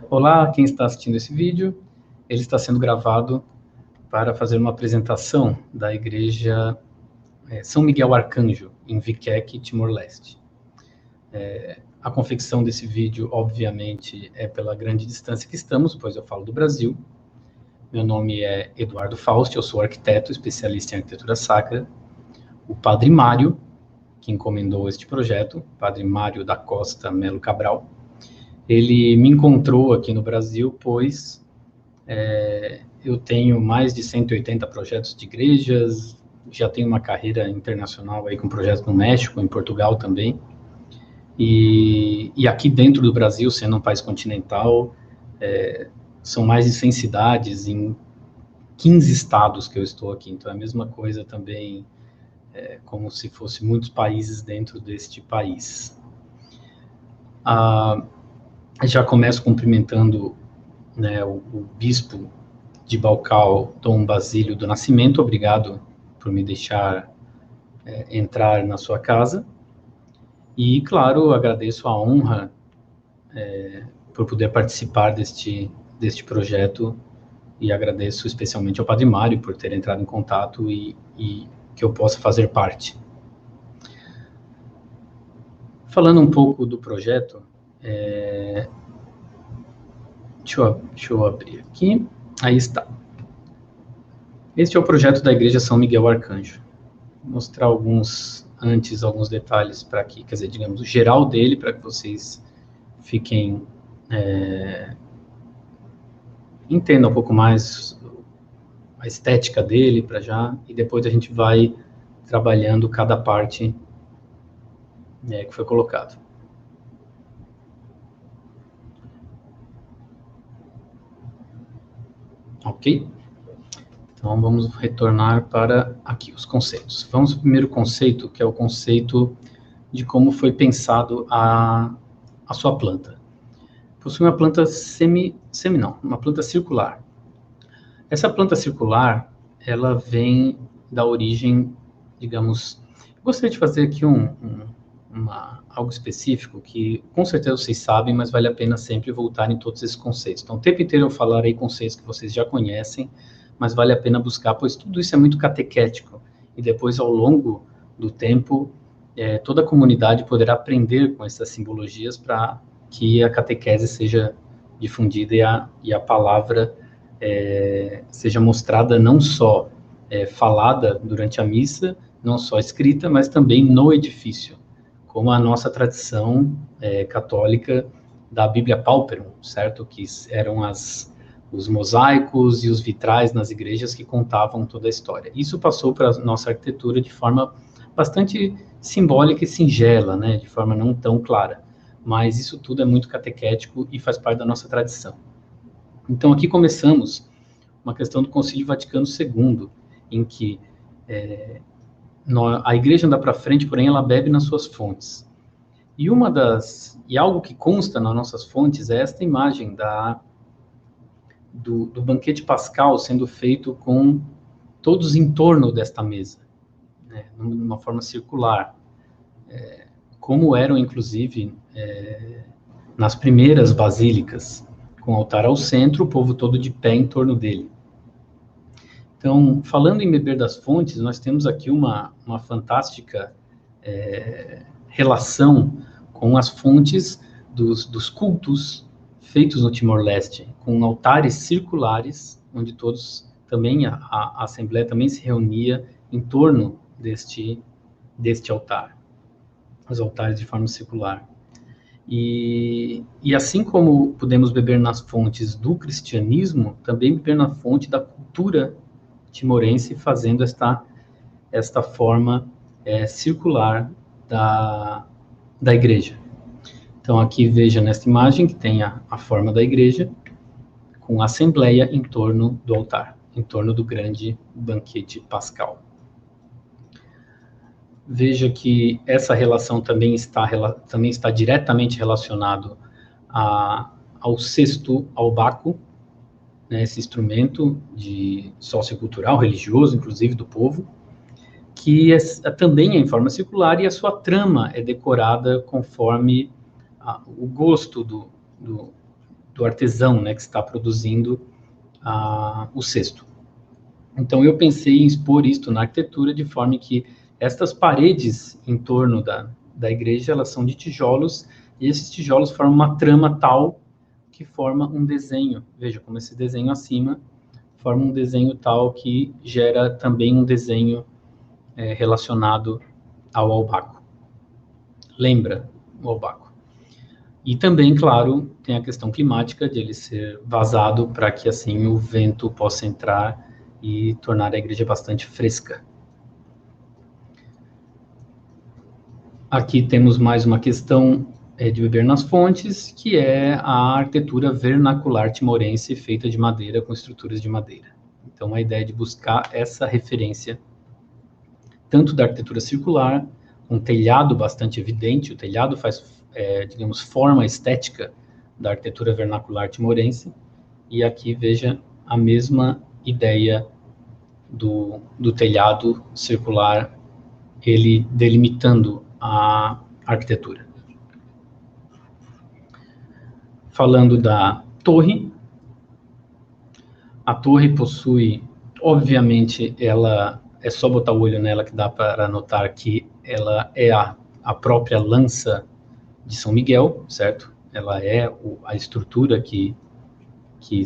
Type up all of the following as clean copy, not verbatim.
Olá, quem está assistindo esse vídeo, ele está sendo gravado para fazer uma apresentação da Igreja São Miguel Arcanjo, em Viqueque, Timor-Leste. A confecção desse vídeo, obviamente, é pela grande distância que estamos, pois eu falo do Brasil. Meu nome é Eduardo Fausti, eu sou arquiteto, especialista em arquitetura sacra. O Padre Mário, que encomendou este projeto, Padre Mário da Costa Melo Cabral, ele me encontrou aqui no Brasil, pois eu tenho mais de 180 projetos de igrejas, já tenho uma carreira internacional aí com projetos no México, em Portugal também, e aqui dentro do Brasil, sendo um país continental, são mais de 100 cidades em 15 estados que eu estou aqui, então é a mesma coisa também, como se fosse muitos países dentro deste país. Já começo cumprimentando, né, o bispo de Balcal, Dom Basílio do Nascimento. Obrigado por me deixar entrar na sua casa. E, claro, agradeço a honra por poder participar deste projeto, e agradeço especialmente ao Padre Mário por ter entrado em contato e que eu possa fazer parte. Falando um pouco do projeto, deixa eu abrir aqui. Aí está. Este é o projeto da Igreja São Miguel Arcanjo. Vou mostrar alguns detalhes para aqui, quer dizer, digamos, o geral dele, para que vocês fiquem, entendam um pouco mais a estética dele para já, e depois a gente vai trabalhando cada parte que foi colocado. Ok? Então, vamos retornar para aqui, os conceitos. Vamos ao primeiro conceito, que é o conceito de como foi pensado a sua planta. Possui uma planta uma planta circular. Essa planta circular, ela vem da origem, digamos, gostaria de fazer aqui algo específico que com certeza vocês sabem, mas vale a pena sempre voltar em todos esses conceitos. Então, o tempo inteiro eu falarei conceitos que vocês já conhecem, mas vale a pena buscar, pois tudo isso é muito catequético, e depois, ao longo do tempo, toda a comunidade poderá aprender com essas simbologias para que a catequese seja difundida e a palavra seja mostrada não só falada durante a missa, não só escrita, mas também no edifício, como a nossa tradição católica da Bíblia Pauperum, certo? Que eram os mosaicos e os vitrais nas igrejas que contavam toda a história. Isso passou para a nossa arquitetura de forma bastante simbólica e singela, né? De forma não tão clara. Mas isso tudo é muito catequético e faz parte da nossa tradição. Então, aqui começamos uma questão do Concílio Vaticano II, em que a igreja anda para frente, porém ela bebe nas suas fontes. E algo que consta nas nossas fontes é esta imagem do banquete pascal sendo feito com todos em torno desta mesa, né, numa forma circular, como eram, inclusive, nas primeiras basílicas, com o altar ao centro, o povo todo de pé em torno dele. Então, falando em beber das fontes, nós temos aqui uma fantástica relação com as fontes dos cultos feitos no Timor-Leste, com altares circulares, onde todos também, a Assembleia também se reunia em torno deste altar, os altares de forma circular. E assim como podemos beber nas fontes do cristianismo, também beber na fonte da cultura timorense, fazendo esta forma circular da igreja. Então, aqui veja nesta imagem que tem a forma da igreja, com a assembleia em torno do altar, em torno do grande banquete pascal. Veja que essa relação também está diretamente relacionado ao cesto albaco, né, esse instrumento sociocultural, religioso, inclusive, do povo, que também é em forma circular, e a sua trama é decorada conforme o gosto do do artesão, né, que está produzindo o cesto. Então, eu pensei em expor isto na arquitetura de forma que estas paredes em torno da igreja, elas são de tijolos, e esses tijolos formam uma trama tal que forma um desenho. Veja como esse desenho acima forma um desenho tal que gera também um desenho relacionado ao albaco. Lembra o albaco. E também, claro, tem a questão climática de ele ser vazado para que assim o vento possa entrar e tornar a igreja bastante fresca. Aqui temos mais uma questão de beber nas fontes, que é a arquitetura vernacular timorense feita de madeira com estruturas de madeira. Então, a ideia de buscar essa referência, tanto da arquitetura circular, um telhado bastante evidente, o telhado faz, digamos, forma estética da arquitetura vernacular timorense, e aqui veja a mesma ideia do telhado circular, ele delimitando a arquitetura. Falando da torre, a torre possui, obviamente, ela é só botar o olho nela que dá para notar que ela é a própria lança de São Miguel, certo? Ela é a estrutura que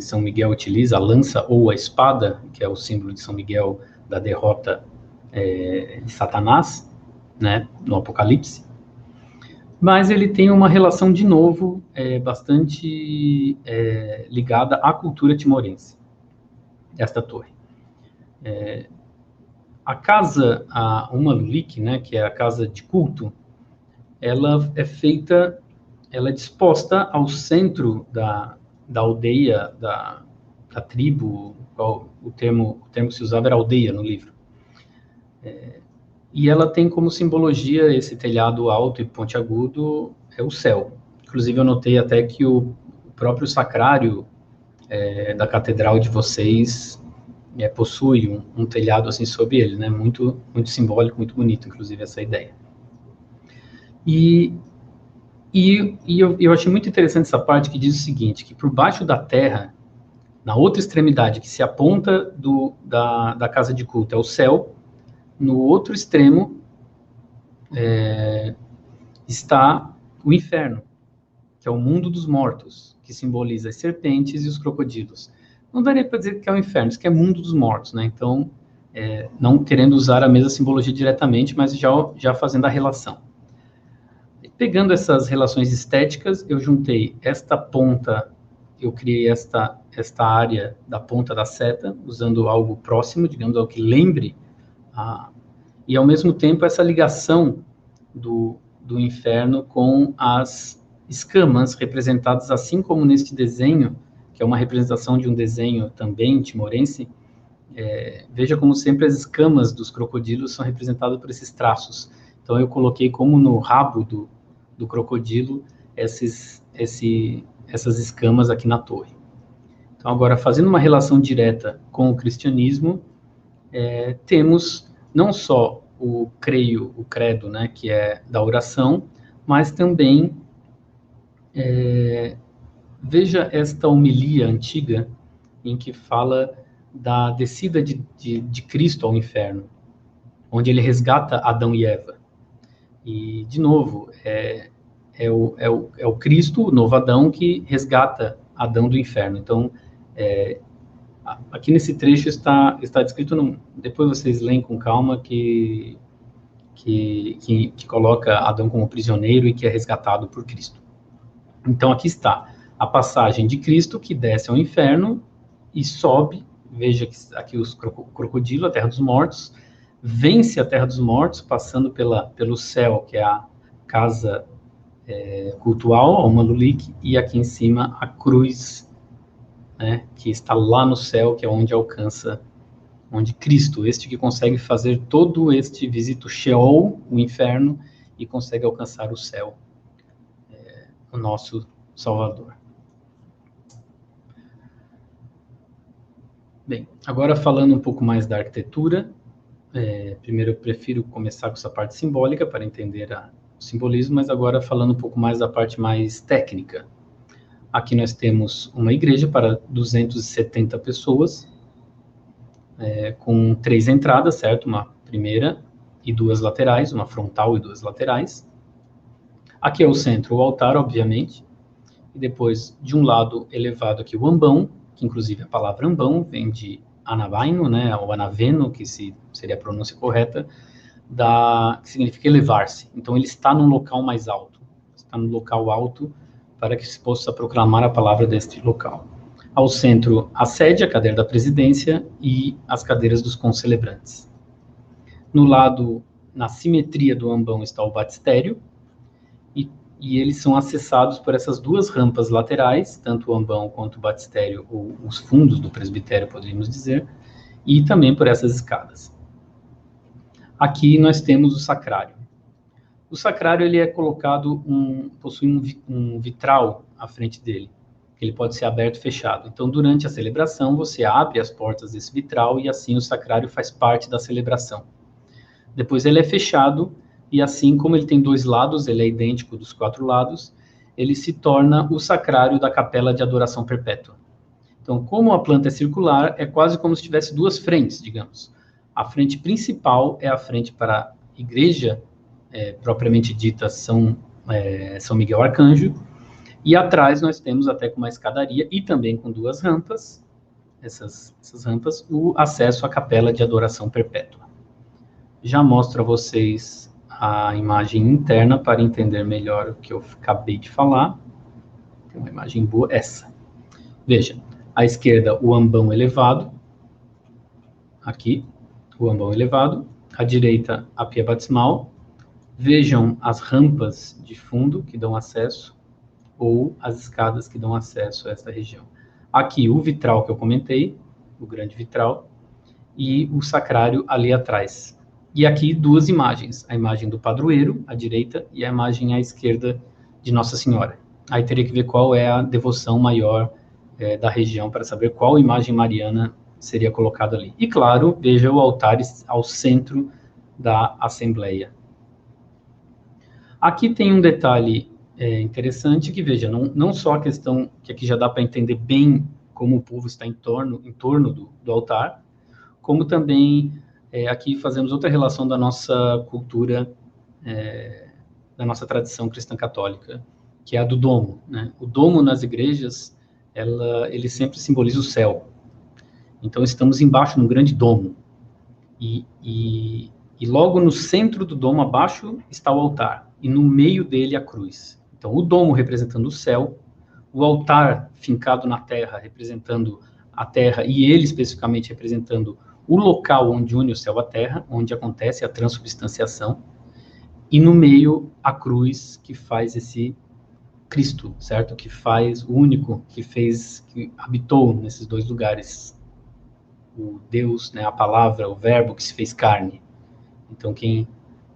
São Miguel utiliza, a lança ou a espada, que é o símbolo de São Miguel da derrota de Satanás, né, no Apocalipse. Mas ele tem uma relação, de novo, bastante ligada à cultura timorense, esta torre. A casa, uma Lulik, né, que é a casa de culto, ela é disposta ao centro da aldeia, da tribo, o termo que se usava era aldeia no livro. E ela tem como simbologia esse telhado alto e pontiagudo, o céu. Inclusive, eu notei até que o próprio sacrário da catedral de vocês possui um telhado assim sobre ele, né? Muito, muito simbólico, muito bonito, inclusive, essa ideia. E eu achei muito interessante essa parte que diz o seguinte, que por baixo da terra, na outra extremidade, que se aponta da casa de culto, é o céu, no outro extremo está o inferno, que é o mundo dos mortos, que simboliza as serpentes e os crocodilos. Não daria para dizer que é o inferno, isso que é mundo dos mortos, né? Então, não querendo usar a mesma simbologia diretamente, mas já fazendo a relação. Pegando essas relações estéticas, eu juntei esta ponta, eu criei esta área da ponta da seta, usando algo próximo, digamos, algo que lembre, e ao mesmo tempo essa ligação do inferno com as escamas representadas, assim como neste desenho, que é uma representação de um desenho também timorense. Veja como sempre as escamas dos crocodilos são representadas por esses traços. Então eu coloquei como no rabo do crocodilo essas escamas aqui na torre. Então agora, fazendo uma relação direta com o cristianismo, temos não só o credo, né, que é da oração, mas também veja esta homilia antiga em que fala da descida de Cristo ao inferno, onde ele resgata Adão e Eva. E, de novo, é o Cristo, o novo Adão, que resgata Adão do inferno. Então, aqui nesse trecho está descrito, depois vocês leem com calma, que coloca Adão como prisioneiro e que é resgatado por Cristo. Então, aqui está a passagem de Cristo, que desce ao inferno e sobe, veja aqui os crocodilos, a terra dos mortos, vence a terra dos mortos, passando pelo céu, que é a casa cultual, a Uma Lulik, e aqui em cima a cruz, né, que está lá no céu, que é onde alcança, onde Cristo, este que consegue fazer todo este visito Sheol, o inferno, e consegue alcançar o céu, o nosso Salvador. Bem, agora falando um pouco mais da arquitetura, primeiro eu prefiro começar com essa parte simbólica para entender o simbolismo, mas agora falando um pouco mais da parte mais técnica. Aqui nós temos uma igreja para 270 pessoas, com 3 entradas, certo? Uma primeira e 2 laterais, uma frontal e 2 laterais. Aqui é o centro, o altar, obviamente. E depois, de um lado elevado aqui, o ambão, que inclusive a palavra ambão vem de anabaino, né, ou anaveno, que seria a pronúncia correta, que significa elevar-se. Então, ele está num local mais alto. Está num local alto para que se possa proclamar a palavra deste local. Ao centro, a sede, a cadeira da presidência e as cadeiras dos concelebrantes. No lado, na simetria do ambão, está o batistério, e eles são acessados por essas 2 rampas laterais, tanto o ambão quanto o batistério, ou os fundos do presbitério, poderíamos dizer, e também por essas escadas. Aqui nós temos o sacrário. O sacrário, ele é colocado, possui um vitral à frente dele. Ele pode ser aberto e fechado. Então, durante a celebração, você abre as portas desse vitral e assim o sacrário faz parte da celebração. Depois ele é fechado e assim como ele tem 2 lados, ele é idêntico dos 4 lados, ele se torna o sacrário da capela de adoração perpétua. Então, como a planta é circular, é quase como se tivesse 2 frentes, digamos. A frente principal é a frente para a igreja, propriamente dita São Miguel Arcanjo, e atrás nós temos, até com uma escadaria e também com 2 rampas, essas rampas, o acesso à capela de adoração perpétua. Já mostro a vocês a imagem interna para entender melhor o que eu acabei de falar. Tem uma imagem boa, essa. Veja, à esquerda o ambão elevado, aqui, o ambão elevado, à direita a pia batismal. Vejam as rampas de fundo que dão acesso, ou as escadas que dão acesso a esta região. Aqui o vitral que eu comentei, o grande vitral, e o sacrário ali atrás. E aqui 2 imagens, a imagem do padroeiro, à direita, e a imagem à esquerda de Nossa Senhora. Aí teria que ver qual é a devoção maior da região, para saber qual imagem mariana seria colocada ali. E claro, veja o altar ao centro da Assembleia. Aqui tem um detalhe interessante, que veja, não só a questão, que aqui já dá para entender bem como o povo está em torno do altar, como também aqui fazemos outra relação da nossa cultura, da nossa tradição cristã católica, que é a do domo, né? O domo nas igrejas, ele sempre simboliza o céu. Então estamos embaixo num grande domo, e logo no centro do domo, abaixo, está o altar, e no meio dele a cruz. Então o domo representando o céu, o altar fincado na terra, representando a terra, e ele especificamente representando o local onde une o céu à terra, onde acontece a transubstanciação, e no meio a cruz, que faz esse Cristo, certo? Que faz o único que habitou nesses 2 lugares, o Deus, né, a palavra, o verbo que se fez carne. Então quem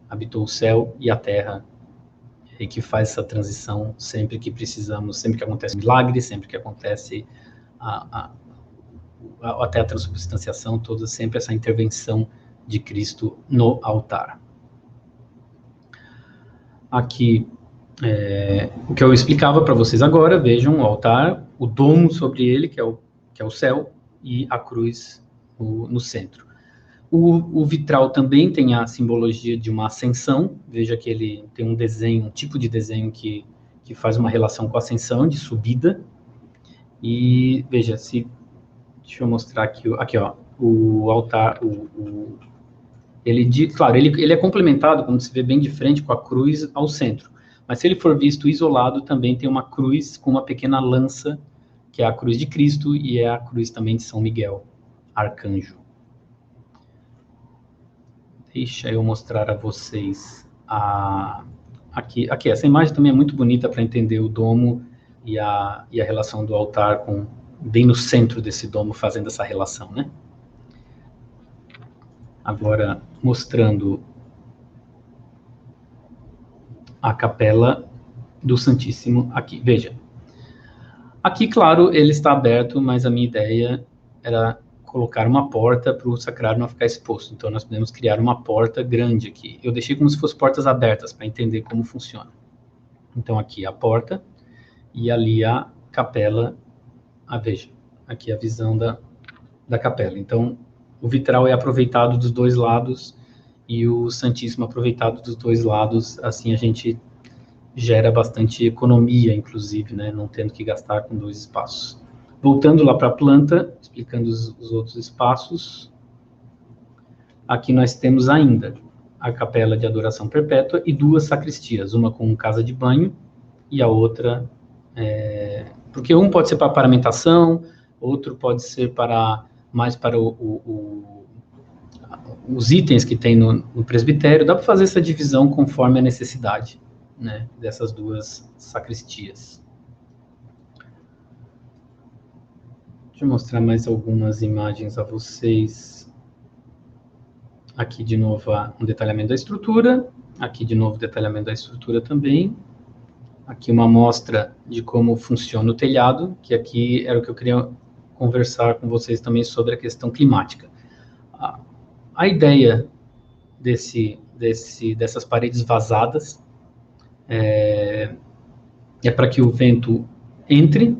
habitou o céu e a terra, e que faz essa transição sempre que precisamos, sempre que acontece um milagre, sempre que acontece até a transubstanciação, toda sempre essa intervenção de Cristo no altar. Aqui, o que eu explicava para vocês agora, vejam o altar, o domo sobre ele, que é o céu, e a cruz no centro. O vitral também tem a simbologia de uma ascensão, veja que ele tem um desenho, um tipo de desenho que faz uma relação com a ascensão, de subida, e veja, deixa eu mostrar aqui, ó, o altar, claro, ele é complementado, como se vê bem de frente, com a cruz ao centro, mas se ele for visto isolado, também tem uma cruz com uma pequena lança, que é a cruz de Cristo, e é a cruz também de São Miguel, arcanjo. Deixa eu mostrar a vocês aqui, essa imagem também é muito bonita para entender o domo e a relação do altar bem no centro desse domo, fazendo essa relação, né? Agora, mostrando a capela do Santíssimo aqui. Veja, aqui, claro, ele está aberto, mas a minha ideia era colocar uma porta para o sacrário não ficar exposto. Então, nós podemos criar uma porta grande aqui. Eu deixei como se fossem portas abertas, para entender como funciona. Então, aqui a porta, e ali a capela, veja, aqui a visão da capela. Então, o vitral é aproveitado dos dois lados e o Santíssimo aproveitado dos dois lados, assim a gente gera bastante economia, inclusive, né, não tendo que gastar com dois espaços. Voltando lá para a planta, explicando os outros espaços, aqui nós temos ainda a capela de adoração perpétua e duas sacristias, uma com casa de banho e a outra, porque um pode ser para paramentação, outro pode ser mais para os itens que tem no presbitério. Dá para fazer essa divisão conforme a necessidade, né, dessas duas sacristias. Deixa eu mostrar mais algumas imagens a vocês. Aqui, de novo, um detalhamento da estrutura. Aqui, de novo, detalhamento da estrutura também. Aqui, uma amostra de como funciona o telhado, que aqui era o que eu queria conversar com vocês também sobre a questão climática. A ideia dessas paredes vazadas é para que o vento entre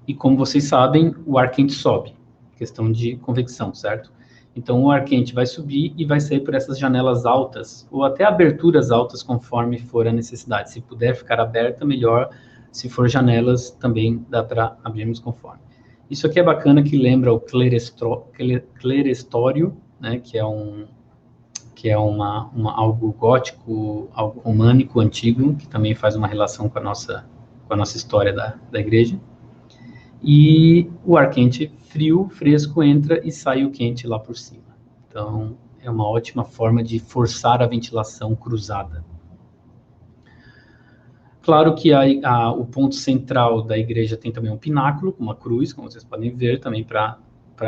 e, como vocês sabem, o ar quente sobe. Questão de convecção, certo? Então, o ar quente vai subir e vai sair por essas janelas altas, ou até aberturas altas, conforme for a necessidade. Se puder ficar aberta, melhor. Se for janelas, também dá para abrirmos conforme. Isso aqui é bacana, que lembra o clerestório, né, que é algo gótico, algo românico, antigo, que também faz uma relação com a nossa história da igreja. E o ar quente frio, fresco, entra e sai o quente lá por cima. Então, é uma ótima forma de forçar a ventilação cruzada. Claro que o ponto central da igreja tem também um pináculo, uma cruz, como vocês podem ver, também para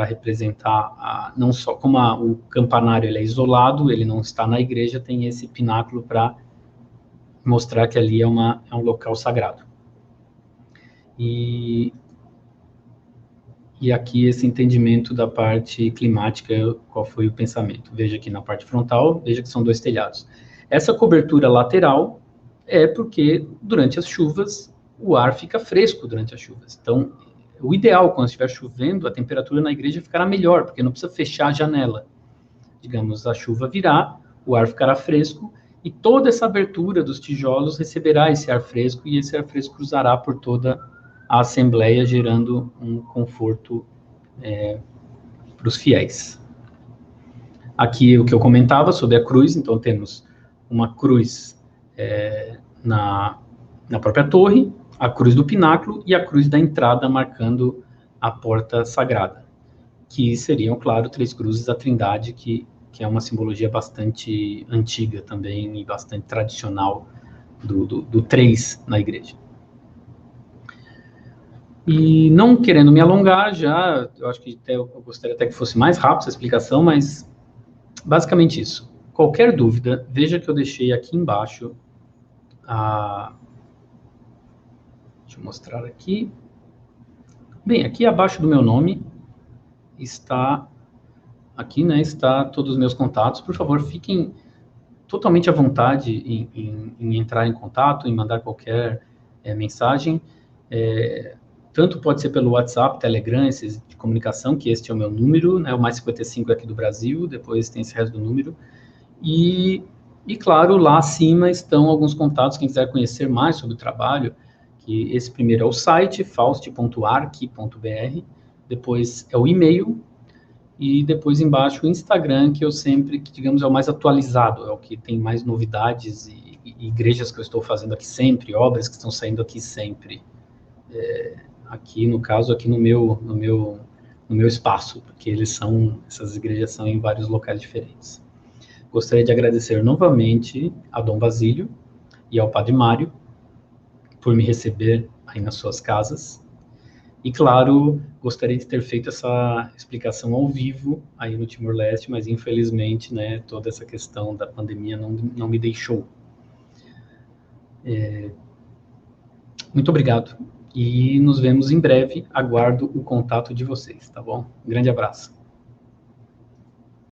representar, não só como o campanário ele é isolado, ele não está na igreja, tem esse pináculo para mostrar que ali é um local sagrado. E aqui esse entendimento da parte climática, qual foi o pensamento. Veja aqui na parte frontal, veja que são dois telhados. Essa cobertura lateral é porque durante as chuvas o ar fica fresco durante as chuvas. Então, o ideal quando estiver chovendo, a temperatura na igreja ficará melhor, porque não precisa fechar a janela. Digamos, a chuva virá, o ar ficará fresco e toda essa abertura dos tijolos receberá esse ar fresco e esse ar fresco cruzará por toda a assembleia, gerando um conforto para os fiéis. Aqui o que eu comentava sobre a cruz, então temos uma cruz na própria torre, a cruz do pináculo e a cruz da entrada marcando a porta sagrada, que seriam, claro, 3 cruzes da Trindade, que é uma simbologia bastante antiga também e bastante tradicional do 3 na igreja. E não querendo me alongar já, eu acho que eu gostaria até que fosse mais rápido essa explicação, mas basicamente isso. Qualquer dúvida, veja que eu deixei aqui embaixo deixa eu mostrar aqui. Bem, aqui abaixo do meu nome está está todos os meus contatos. Por favor, fiquem totalmente à vontade em entrar em contato, em mandar qualquer mensagem. Tanto pode ser pelo WhatsApp, Telegram, esses de comunicação, que este é o meu número, né, o mais 55 aqui do Brasil, depois tem esse resto do número. E claro, lá acima estão alguns contatos, quem quiser conhecer mais sobre o trabalho, que esse primeiro é o site, faust.arc.br, depois é o e-mail, e depois embaixo o Instagram, que eu sempre, que digamos, é o mais atualizado, é o que tem mais novidades e igrejas que eu estou fazendo aqui sempre, obras que estão saindo aqui sempre. Aqui, no caso, aqui no meu espaço, porque essas igrejas são em vários locais diferentes. Gostaria de agradecer novamente a Dom Basílio e ao Padre Mário por me receber aí nas suas casas. E, claro, gostaria de ter feito essa explicação ao vivo aí no Timor-Leste, mas, infelizmente, né, toda essa questão da pandemia não me deixou. Muito obrigado. E nos vemos em breve. Aguardo o contato de vocês, tá bom? Um grande abraço.